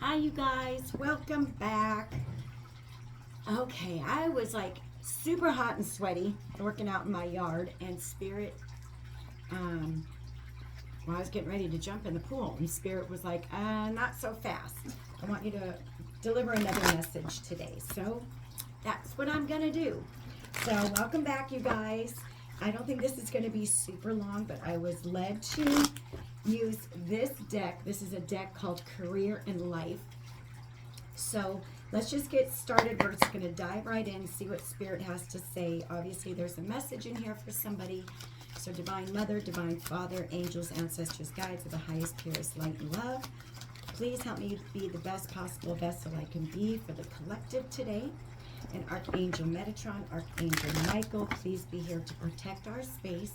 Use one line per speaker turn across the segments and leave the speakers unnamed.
Hi, you guys. Welcome back. Okay, I was like super hot and sweaty working out in my yard, and Spirit, well, I was getting ready to jump in the pool, and Spirit was like, not so fast. I want you to deliver another message today. So that's what I'm going to do. So, welcome back, you guys. I don't think this is going to be super long, but I was led to use this deck. This is a deck called Career and Life. So let's just get started. We're just going to dive right in, see what Spirit has to say. Obviously, there's a message in here for somebody. So Divine Mother, Divine Father, angels, ancestors, guides of the highest, purest light and love, please help me be the best possible vessel I can be for the collective today. And Archangel Metatron, Archangel Michael, please be here to protect our space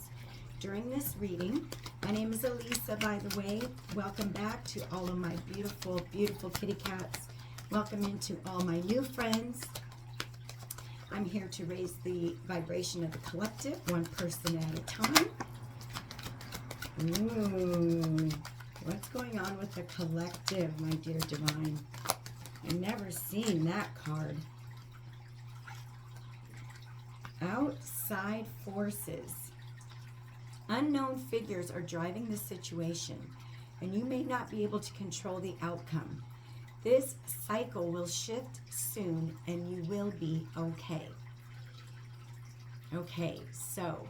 during this reading. My name is Elisa, by the way. Welcome back to all of my beautiful, beautiful kitty cats. Welcome into all my new friends. I'm here to raise the vibration of the collective, one person at a time. Ooh, what's going on with the collective, my dear Divine? I've never seen that card. Outside forces. Unknown figures are driving the situation, and you may not be able to control the outcome. This cycle will shift soon, and you will be okay. Okay, so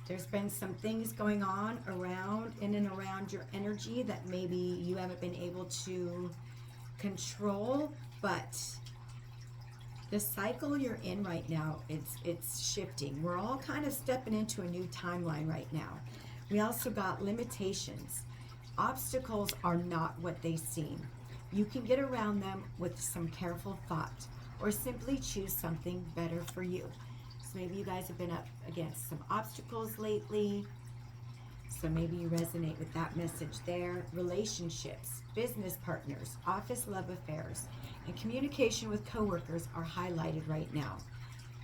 there's been some things going on around, in and around your energy that maybe you haven't been able to control, but the cycle you're in right now, it's shifting. We're all kind of stepping into a new timeline right now. We also got limitations. Obstacles are not what they seem. You can get around them with some careful thought, or simply choose something better for you. So maybe you guys have been up against some obstacles lately. So maybe you resonate with that message there. Relationships, business partners, office love affairs, and communication with coworkers are highlighted right now.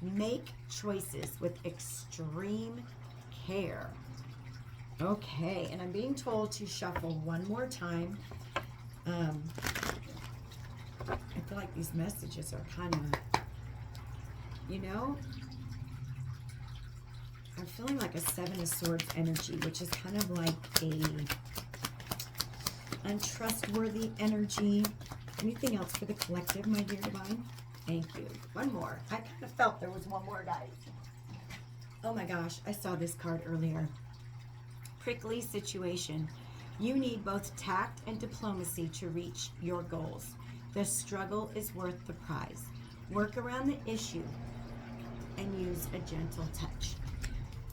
Make choices with extreme care. Okay, and I'm being told to shuffle one more time. I feel like these messages are kind of, you know, I'm feeling like a Seven of Swords energy, which is kind of like a untrustworthy energy. Anything else for the collective, my dear Divine? Thank you. One more. I kind of felt there was one more, guys. Oh my gosh, I saw this card earlier. Prickly situation. You need both tact and diplomacy to reach your goals. The struggle is worth the prize. Work around the issue and use a gentle touch.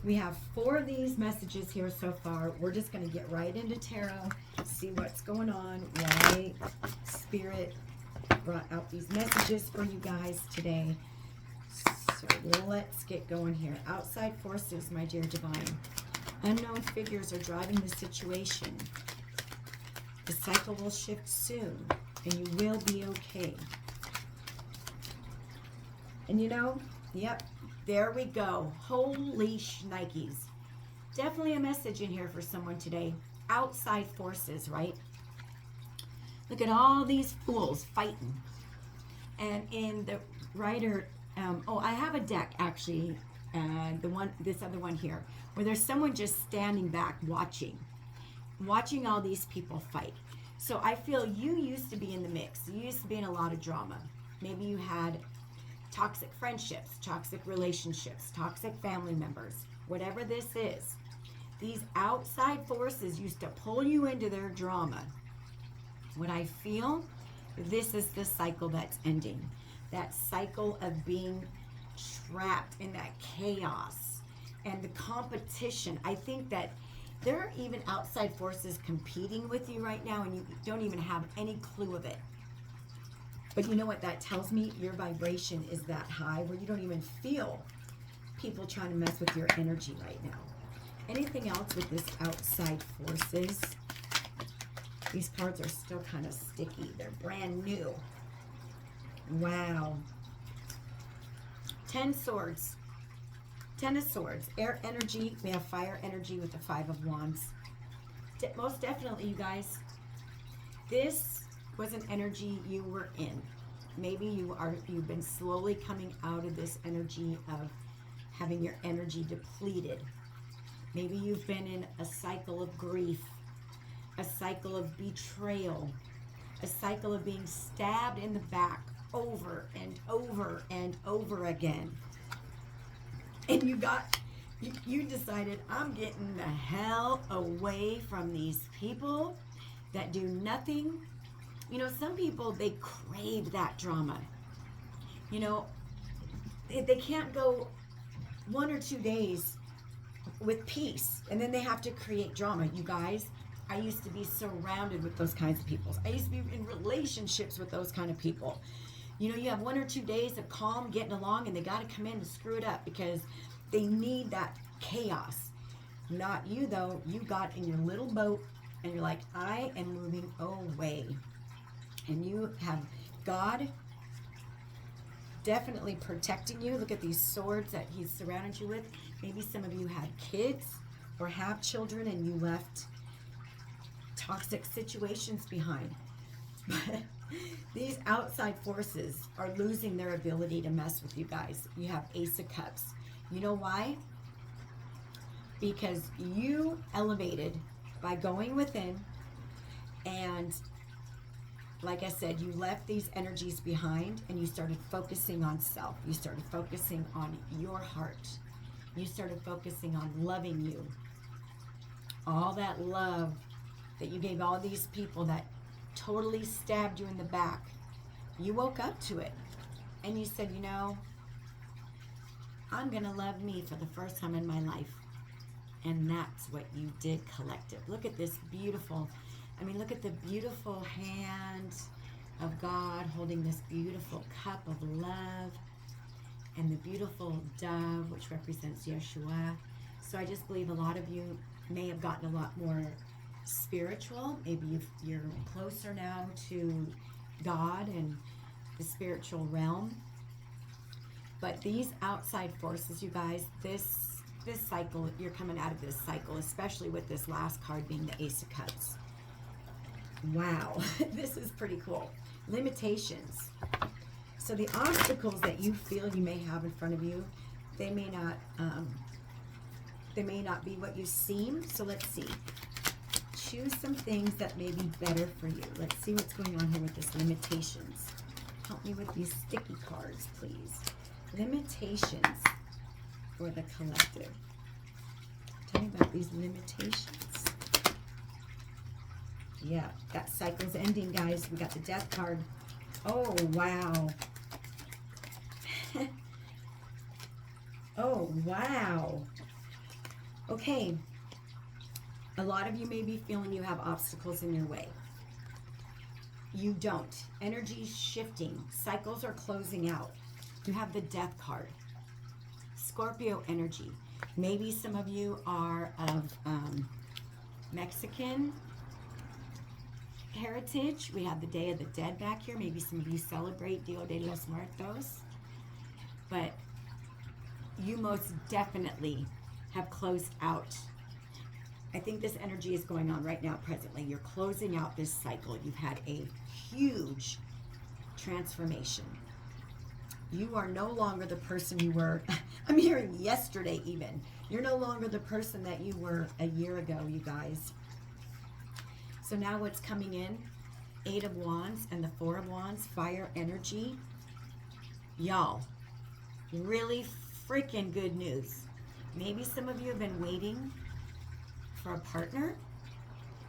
We have 4 of these messages here so far. We're just going to get right into tarot, see what's going on, why Spirit brought out these messages for you guys today. So let's get going here. Outside forces, my dear Divine. Unknown figures are driving the situation. The cycle will shift soon, and you will be okay. And you know, yep, there we go. Holy shnikes. Definitely a message in here for someone today. Outside forces, right? Look at all these fools fighting. And in the writer, I have a deck actually, this other one here, where there's someone just standing back watching all these people fight. So I feel you used to be in the mix. You used to be in a lot of drama. Maybe you had toxic friendships, toxic relationships, toxic family members, whatever this is. These outside forces used to pull you into their drama. What I feel, this is the cycle that's ending. That cycle of being trapped in that chaos and the competition. I think that there are even outside forces competing with you right now, and you don't even have any clue of it. But you know what that tells me? Your vibration is that high where you don't even feel people trying to mess with your energy right now. Anything else with this outside forces? These cards are still kind of sticky. They're brand new. Wow. 10 swords. 10 of swords. Air energy. We have fire energy with the 5 of wands. Most definitely, you guys, this was an energy you were in. Maybe you've been slowly coming out of this energy of having your energy depleted. Maybe you've been in a cycle of grief, a cycle of betrayal, a cycle of being stabbed in the back over and over and over again. And you decided, I'm getting the hell away from these people that do nothing. You know, some people, they crave that drama. You know, they can't go 1 or 2 days with peace, and then they have to create drama. You guys, I used to be surrounded with those kinds of people. I used to be in relationships with those kind of people. You know, you have 1 or 2 days of calm, getting along, and they got to come in and screw it up because they need that chaos. Not you, though. You got in your little boat, and you're like, I am moving away. And you have God definitely protecting you. Look at these swords that he's surrounded you with. Maybe some of you had kids or have children and you left toxic situations behind. But these outside forces are losing their ability to mess with you guys. You have Ace of Cups. You know why? Because you elevated by going within, and like I said, you left these energies behind and you started focusing on self. You started focusing on your heart. You started focusing on loving you. All that love that you gave all these people that totally stabbed you in the back, you woke up to it and you said, you know, I'm going to love me for the first time in my life. And that's what you did, collective. Look at this beautiful, look at the beautiful hand of God holding this beautiful cup of love and the beautiful dove, which represents Yeshua. So I just believe a lot of you may have gotten a lot more spiritual. Maybe you're closer now to God and the spiritual realm. But these outside forces, you guys, this cycle, you're coming out of this cycle, especially with this last card being the Ace of Cups. Wow, this is pretty cool. Limitations. So the obstacles that you feel you may have in front of you, they may not be what you seem. So let's see. Choose some things that may be better for you. Let's see what's going on here with this limitations. Help me with these sticky cards, please. Limitations for the collective. Tell me about these limitations. Yeah, that cycle's ending, guys. We got the Death card. Oh, wow. Oh, wow. Okay. A lot of you may be feeling you have obstacles in your way. You don't. Energy's shifting. Cycles are closing out. You have the Death card. Scorpio energy. Maybe some of you are of Mexican heritage. We have the Day of the Dead back here. Maybe some of you celebrate Dia de los Muertos. But you most definitely have closed out. I think this energy is going on right now, presently. You're closing out this cycle. You've had a huge transformation. You are no longer the person you were, I'm hearing yesterday even. You're no longer the person that you were a year ago, you guys. So now what's coming in, 8 of Wands and the 4 of Wands, fire energy. Y'all, really freaking good news. Maybe some of you have been waiting for a partner.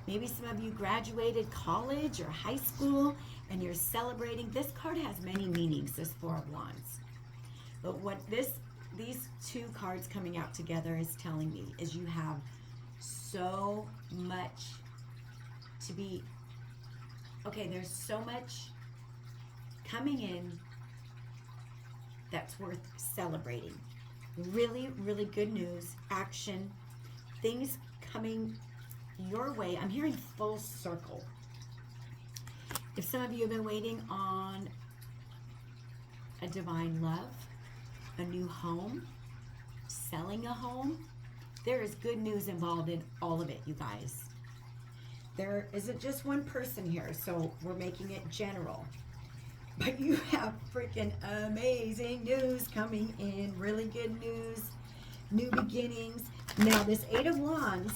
Maybe some of you graduated college or high school and you're celebrating. This card has many meanings, this 4 of Wands. But what these two cards coming out together is telling me is you have so much to be, okay, there's so much coming in that's worth celebrating. Really, really good news, action, things coming your way. I'm hearing full circle. If some of you have been waiting on a divine love, a new home, selling a home, there is good news involved in all of it, you guys. There isn't just one person here, so we're making it general. But you have freaking amazing news coming in. Really good news. New beginnings. Now, this Eight of Wands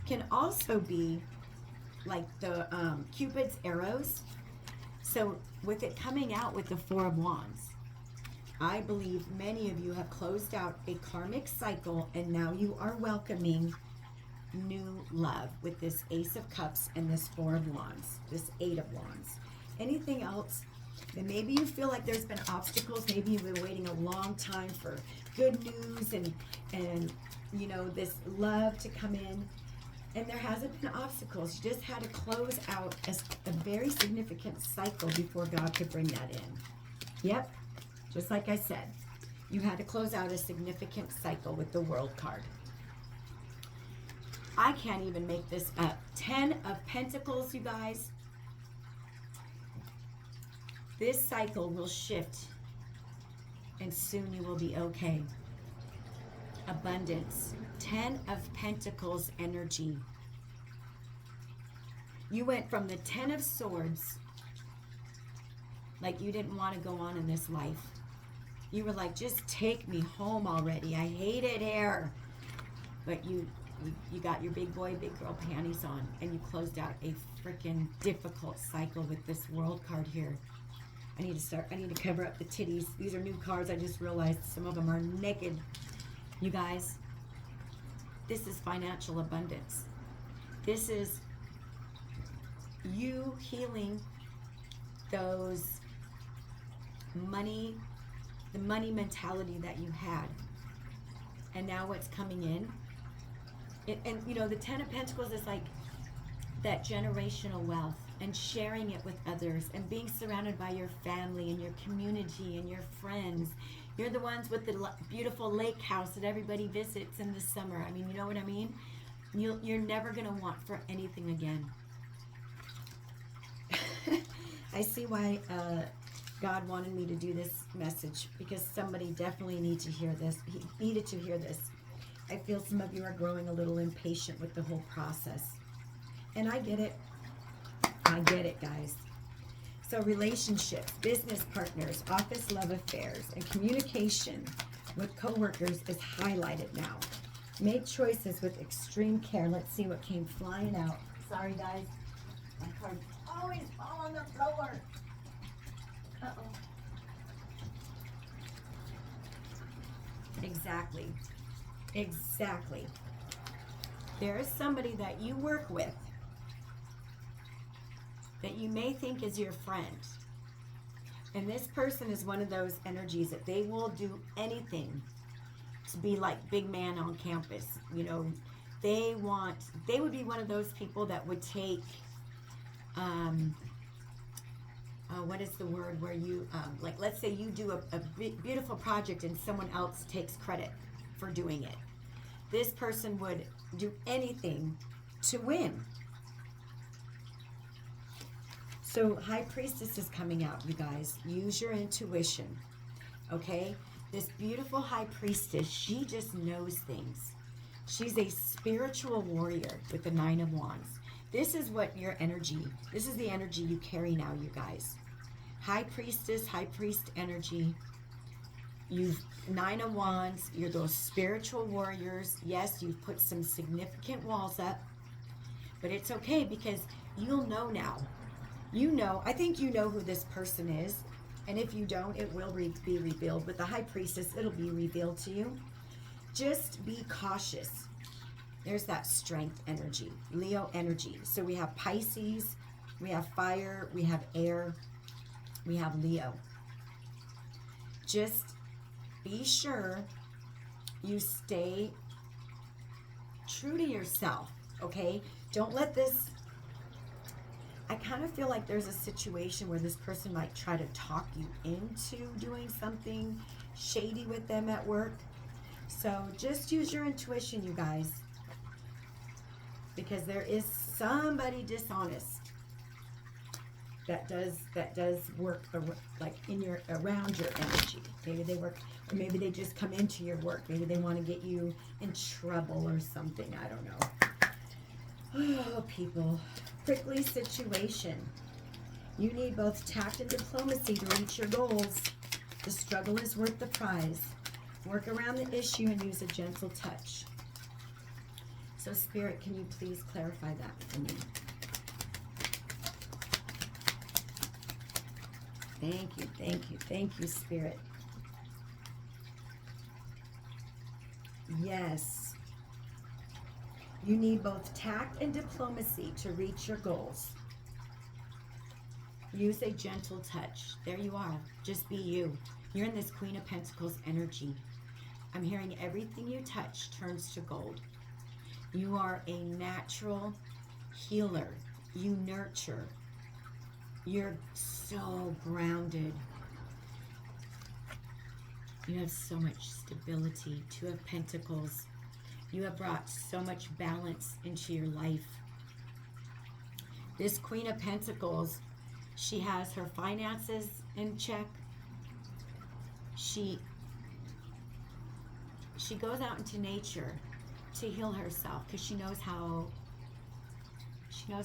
can also be like the Cupid's arrows. So with it coming out with the Four of Wands, I believe many of you have closed out a karmic cycle and now you are welcoming new love with this Ace of Cups and this Four of Wands, this Eight of Wands. Anything else? And maybe you feel like there's been obstacles. Maybe you've been waiting a long time for good news and you know, this love to come in. And there hasn't been obstacles. You just had to close out a very significant cycle before God could bring that in. Yep, just like I said, you had to close out a significant cycle with the World card. I can't even make this up. 10 of Pentacles, you guys. This cycle will shift and soon you will be okay. Abundance. 10 of Pentacles energy. You went from the 10 of Swords, like you didn't want to go on in this life. You were like, just take me home already. I hate it here. But you got your big boy, big girl panties on, and you closed out a freaking difficult cycle with this World card here. I need to cover up the titties. These are new cards. I just realized some of them are naked. You guys, this is financial abundance. This is you healing those money, the money mentality that you had. And now what's coming in, and you know, the 10 of Pentacles is like that generational wealth and sharing it with others and being surrounded by your family and your community and your friends. You're the ones with the beautiful lake house that everybody visits in the summer. I mean, you know what I mean? You're never going to want for anything again. I see why God wanted me to do this message, because somebody definitely needed to hear this. He needed to hear this. I feel some of you are growing a little impatient with the whole process. And I get it. I get it, guys. So relationships, business partners, office love affairs, and communication with coworkers is highlighted now. Make choices with extreme care. Let's see what came flying out. Sorry, guys. My cards always fall on the floor. Uh-oh. Exactly. Exactly. There is somebody that you work with that you may think is your friend. And this person is one of those energies that they will do anything to be like big man on campus. You know, they would be one of those people that would take, what is the word where you, like let's say you do a beautiful project and someone else takes credit for doing it. This person would do anything to win. So High Priestess is coming out, you guys. Use your intuition, okay? This beautiful High Priestess, she just knows things. She's a spiritual warrior with the Nine of Wands. This is what your energy, this is the energy you carry now, you guys. High Priestess, High Priest energy. You've Nine of Wands, you're those spiritual warriors. Yes, you've put some significant walls up, but it's okay because you'll know now. You know, I think you know who this person is. And if you don't, it will be revealed. With the High Priestess, it'll be revealed to you. Just be cautious. There's that strength energy, Leo energy. So we have Pisces, we have fire, we have air, we have Leo. Just be sure you stay true to yourself, okay? Don't let this... I kind of feel like there's a situation where this person might try to talk you into doing something shady with them at work. So just use your intuition, you guys. Because there is somebody dishonest that does work like around your energy. Maybe they work, or maybe they just come into your work. Maybe they want to get you in trouble or something. I don't know. Oh, people. Prickly situation. You need both tact and diplomacy to reach your goals. The struggle is worth the prize. Work around the issue and use a gentle touch. So Spirit, can you please clarify that for me? Thank you, thank you, thank you, Spirit. Yes. You need both tact and diplomacy to reach your goals. Use a gentle touch. There you are. Just be you. You're in this Queen of Pentacles energy. I'm hearing everything you touch turns to gold. You are a natural healer. You nurture. You're so grounded. You have so much stability. Two of Pentacles. You have brought so much balance into your life. This Queen of Pentacles, she has her finances in check. She goes out into nature to heal herself because she knows how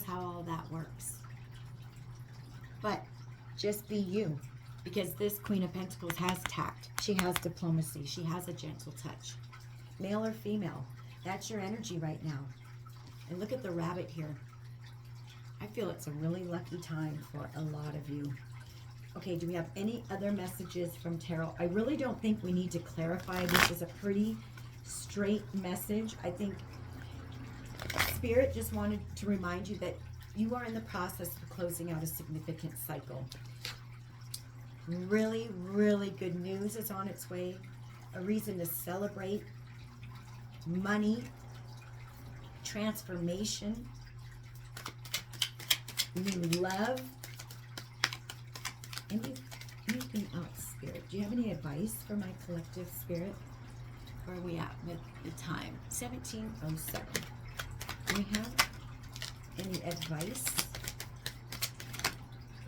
all that works. But just be you, because this Queen of Pentacles has tact. She has diplomacy. She has a gentle touch. Male or female, that's your energy right now. And look at the rabbit here. I feel it's a really lucky time for a lot of you. Okay, do we have any other messages from Tarot? I really don't think we need to clarify. This is a pretty straight message. I think Spirit just wanted to remind you that you are in the process of closing out a significant cycle. Really, really good news is on its way. A reason to celebrate. Money. Transformation. New love. Anything else, Spirit? Do you have any advice for my collective, Spirit? Where are we at with the time? 17:07. Do we have any advice?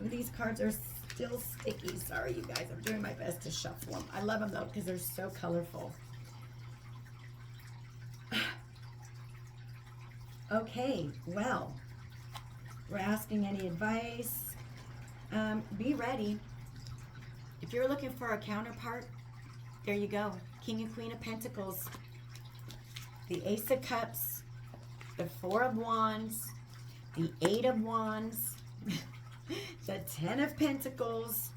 Ooh, these cards are still sticky. Sorry, you guys. I'm doing my best to shuffle them. I love them, though, because they're so colorful. Okay, well, we're asking any advice. Be ready. If you're looking for a counterpart, there you go. King and Queen of Pentacles, the Ace of Cups, the Four of Wands, the Eight of Wands, the Ten of Pentacles.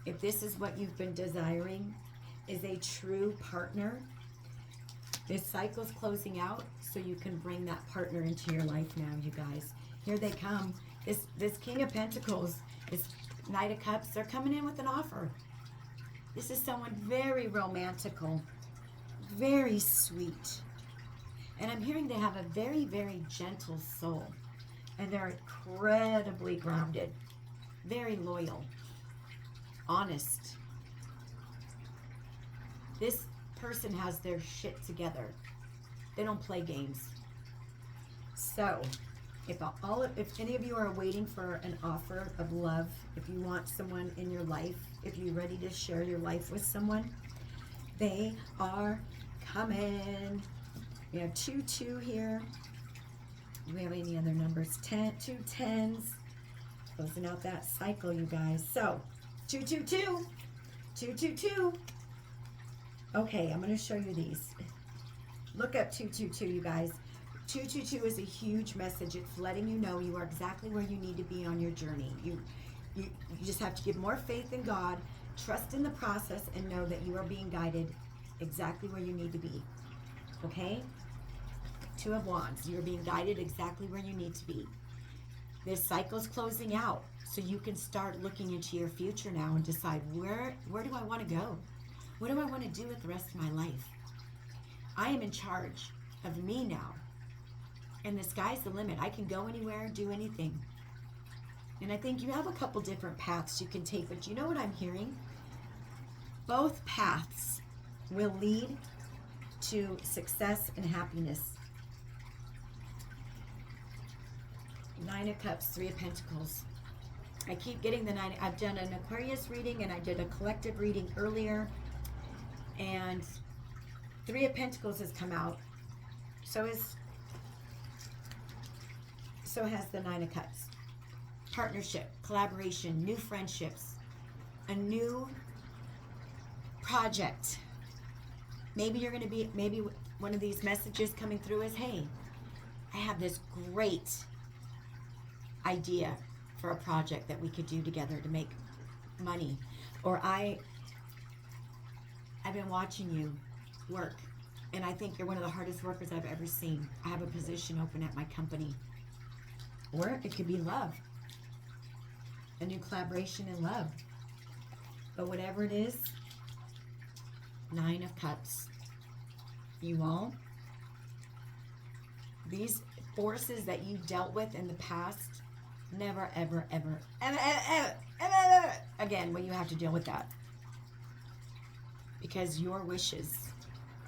If this is what you've been desiring, is a true partner, this cycle's closing out, so you can bring that partner into your life now, you guys. Here they come. This King of Pentacles, this Knight of Cups, they're coming in with an offer. This is someone very romantical, very sweet. And I'm hearing they have a very, very gentle soul. And they're incredibly grounded, very loyal, honest. This person has their shit together. They don't play games. So, if any of you are waiting for an offer of love, if you want someone in your life, if you're ready to share your life with someone, they are coming. We have 2-2 here. Do we have any other numbers? 2 10s. Closing out that cycle, you guys. So, 2-2-2. 2-2-2. Okay, I'm going to show you these. Look up 2-2-2, you guys. 2-2-2 is a huge message. It's letting you know you are exactly where you need to be on your journey. You just have to give more faith in God, trust in the process, and know that you are being guided exactly where you need to be. Okay? Two of Wands. You're being guided exactly where you need to be. This cycle's closing out, so you can start looking into your future now and decide where do I want to go? What do I want to do with the rest of my life? I am in charge of me now. And the sky's the limit. I can go anywhere, do anything. And I think you have a couple different paths you can take, but you know what I'm hearing? Both paths will lead to success and happiness. Nine of Cups, Three of Pentacles. I keep getting the nine. I've done an Aquarius reading and I did a collective reading earlier. And Three of Pentacles has come out. So So has the Nine of Cups. Partnership, collaboration, new friendships, a new project. Maybe you're going to be, maybe one of these messages coming through is, hey, I have this great idea for a project that we could do together to make money. Or I've been watching you work, and I think you're one of the hardest workers I've ever seen. I have a position open at my company. Or it could be love. A new collaboration in love. But whatever it is, Nine of Cups. You all, these forces that you dealt with in the past, never, ever, ever, ever, ever, ever, ever again will you have to deal with that. Because your wishes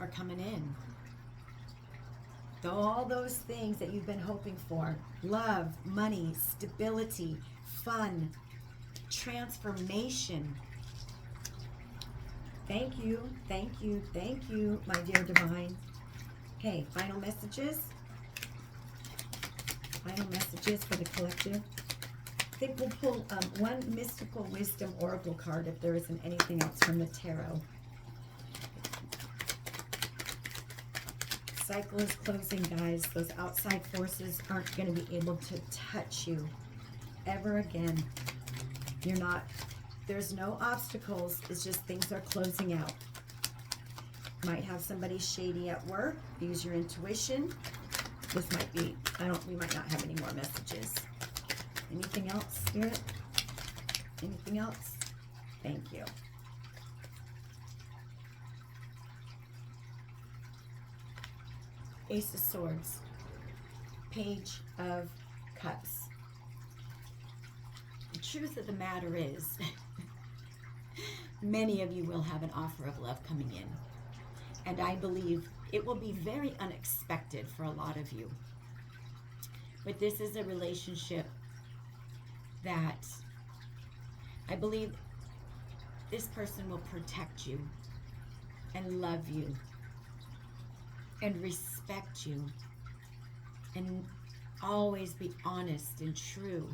are coming in. All those things that you've been hoping for, love, money, stability, fun, transformation. Thank you, thank you, thank you, my dear divine. Okay, final messages. Final messages for the collective. I think we'll pull one mystical wisdom oracle card if there isn't anything else from the tarot. Cycle is closing, guys. Those outside forces aren't going to be able to touch you ever again. You're not, there's no obstacles. It's just things are closing out. Might have somebody shady at work. Use your intuition. This might be, we might not have any more messages. Anything else, Spirit? Anything else? Thank you. Ace of Swords, Page of Cups. The truth of the matter is, many of you will have an offer of love coming in. And I believe it will be very unexpected for a lot of you. But this is a relationship that I believe this person will protect you and love you and respect you and always be honest and true.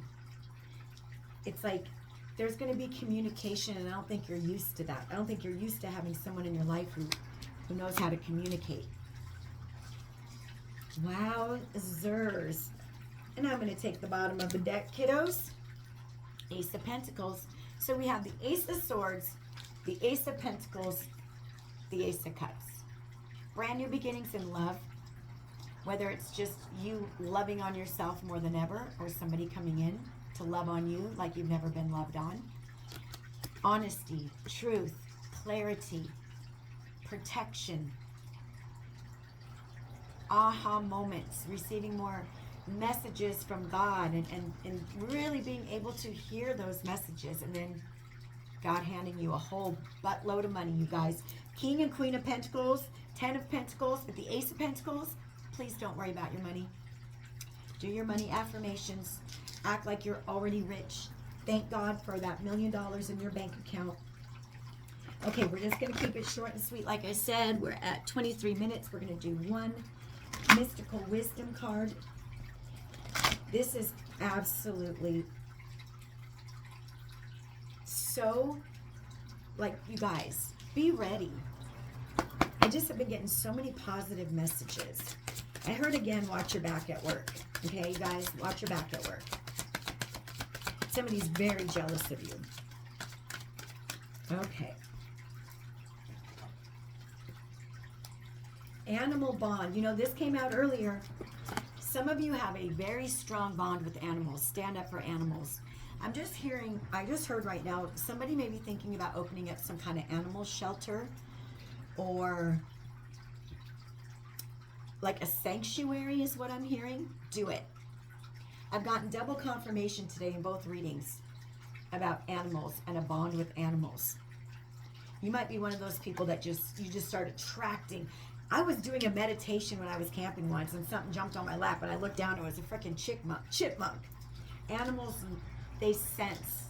It's like there's going to be communication, and I don't think you're used to that. I don't think you're used to having someone in your life who knows how to communicate. Wowzers. And I'm going to take the bottom of the deck, kiddos. Ace of Pentacles. So we have the Ace of Swords, the Ace of Pentacles, the Ace of Cups. Brand new beginnings in love, whether it's just you loving on yourself more than ever, or somebody coming in to love on you like you've never been loved on. Honesty, truth, clarity, protection, aha moments, receiving more messages from God, and really being able to hear those messages, and then God handing you a whole buttload of money, you guys. King and Queen of Pentacles, 10 of Pentacles, with the Ace of Pentacles. Please don't worry about your money. Do your money affirmations. Act like you're already rich. Thank God for that $1 million in your bank account. Okay, we're just going to keep it short and sweet. Like I said, we're at 23 minutes. We're going to do one mystical wisdom card. This is absolutely so, like, you guys, be ready. I just have been getting so many positive messages. I heard again, watch your back at work. Okay, you guys, watch your back at work. Somebody's very jealous of you. Okay. Animal bond. You know, this came out earlier. Some of you have a very strong bond with animals. Stand up for animals. I'm just hearing, I just heard right now, somebody may be thinking about opening up some kind of animal shelter or like a sanctuary is what I'm hearing. Do it. I've gotten double confirmation today in both readings about animals and a bond with animals. You might be one of those people that you just start attracting. I was doing a meditation when I was camping once, and something jumped on my lap, and I looked down, and it was a freaking chipmunk. Animals, they sense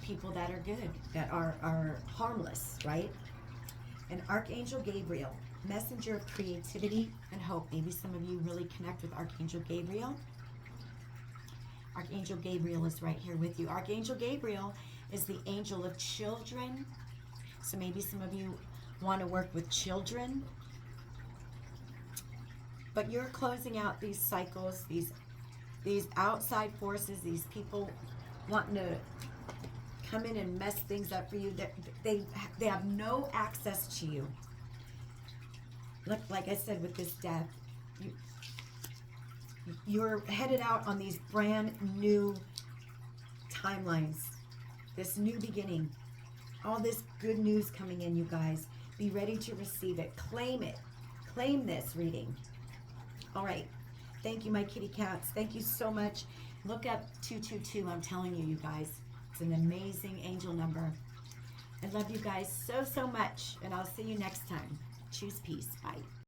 people that are good, that are harmless, right? And Archangel Gabriel, messenger of creativity and hope. Maybe some of you really connect with Archangel Gabriel. Archangel Gabriel is right here with you. Archangel Gabriel is the angel of children. So maybe some of you want to work with children. But you're closing out these cycles, these outside forces, these people wanting to come in and mess things up for you. They have no access to you. Look, like I said, with this death, you're headed out on these brand new timelines, this new beginning, all this good news coming in, you guys. Be ready to receive it. Claim it. Claim this reading. All right. Thank you, my kitty cats. Thank you so much. Look up 222. I'm telling you, you guys, it's an amazing angel number. I love you guys so, so much, and I'll see you next time. Choose peace. Bye.